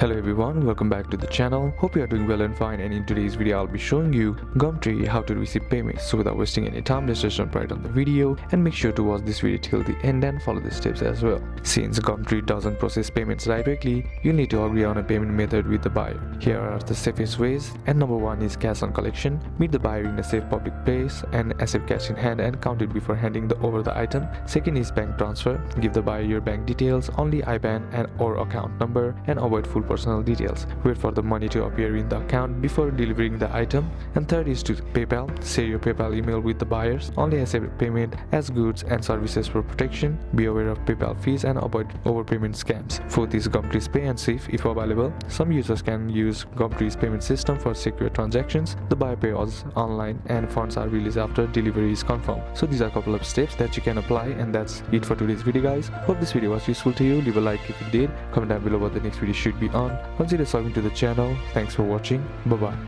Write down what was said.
Hello everyone, welcome back to the channel. Hope you are doing well and fine, and in today's video I'll be showing you Gumtree how to receive payments. So without wasting any time, let's just jump right on the video and make sure to watch this video till the end and follow the steps as well. Since Gumtree doesn't process payments directly, you need to agree on a payment method with the buyer. Here are the safest ways, and number 1 is cash on collection. Meet the buyer in a safe public place and accept cash in hand and count it before handing over the item. Second is bank transfer. Give the buyer your bank details, only IBAN and or account number, and avoid full personal details. Wait for the money to appear in the account before delivering the item. And third is to PayPal. Share your PayPal email with the buyers. Only accept payment as goods and services for protection. Be aware of PayPal fees and avoid overpayment scams. Fourth is Gumtree's Pay and Save if available. Some users can use Gumtree's payment system for secure transactions. The buyer pays online and funds are released after delivery is confirmed. So these are a couple of steps that you can apply, and that's it for today's video, guys. Hope this video was useful to you. Leave a like if it did. Comment down below what the next video should be on. Consider subscribing to the channel. Thanks for watching. Bye bye.